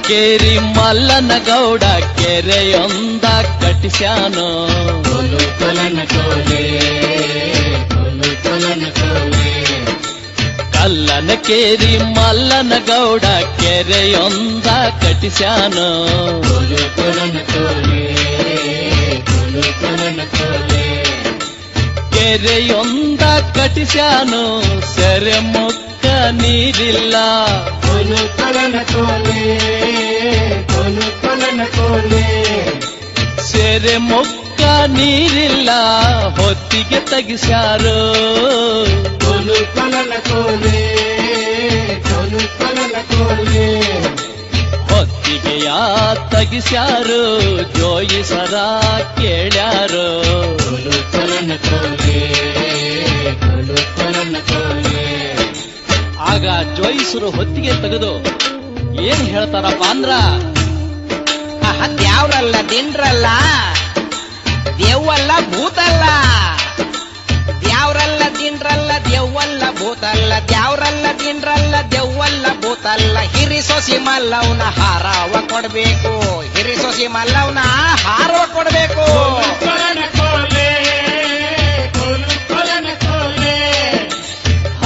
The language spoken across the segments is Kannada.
ಕೇರಿ ಮಲ್ಲನ ಗೌಡ ಕೆರೆಯೊಂದ ಕಟ್ಟಿಸ್ಯಾನೋ. ಕಲ್ಲನ ಕೇರಿ ಮಲ್ಲನ ಗೌಡ ಕೆರೆಯೊಂದ ಕಟ್ಟಿಸ್ಯಾನೋ. ಕೆರೆಯೊಂದ ಕಟ್ಟಿಸ್ಯಾನೋ ಸೆರೆ ಮುಕ್ಕ ನೀರಿಲ್ಲ. ಸೆರೆ ಮುಕ್ಕ ನೀರಿಲ್ಲ ಹೊತ್ತಿಗೆ ತೆಗಿಸ್ಯಾರೋ. ಹೊತ್ತಿಗೆಯ ತೆಗಿಸ್ಯಾರೋ ಜೋಯಿಸರ ಕೇಳ್ಯಾರೋ. ಆಗ ಜೋಯಿಸರು ಹೊತ್ತಿಗೆ ತೆಗೆದು ಏನ್ ಹೇಳ್ತಾರಪ್ಪ ಅಂದ್ರ, ದ್ಯಾವ್ರಲ್ಲ ದಿಂಡ್ರಲ್ಲ ದೇವಲ್ಲ ಭೂತಲ್ಲ. ದ್ಯಾವ್ರಲ್ಲ ದಿಂಡ್ರಲ್ಲ ದೆವ್ವಲ್ಲ ಭೂತಲ್ಲ. ದ್ಯಾವ್ರಲ್ಲ ದಿಂಡ್ರಲ್ಲ ದೆವ್ವಲ್ಲ ಭೂತಲ್ಲ. ಹಿರಿ ಸೊಸಿ ಮಲ್ಲವ್ನ ಹಾರವ ಕೊಡ್ಬೇಕು. ಹಿರಿ ಸೊಸಿ ಮಲ್ಲವ್ನ ಹಾರವ ಕೊಡ್ಬೇಕು.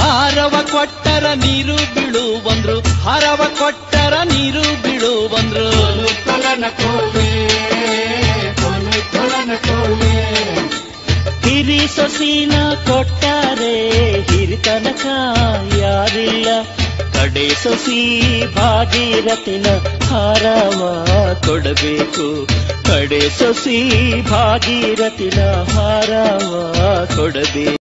ಹಾರವ ಕೊಟ್ಟರ ನೀರು ಬೀಳುವಂದ್ರು. ಹಾರವ ಕೊಟ್ಟರ ನೀರು ಬೀಳುವಂದ್ರು. ಹಿರಿ ಸೊಸಿನ ಕೊಟ್ಟಾರೆ ಹಿರಿತನಕ ಯಾರಿಲ್ಲ. ಕಡೆ ಸೊಸಿ ಭಾಗೀರಥಿನ ಹಾರವ ಕೊಡಬೇಕು. ಕಡೆ ಸೊಸಿ ಭಾಗೀರಥಿನ ಹಾರವ ಕೊಡಬೇಕು.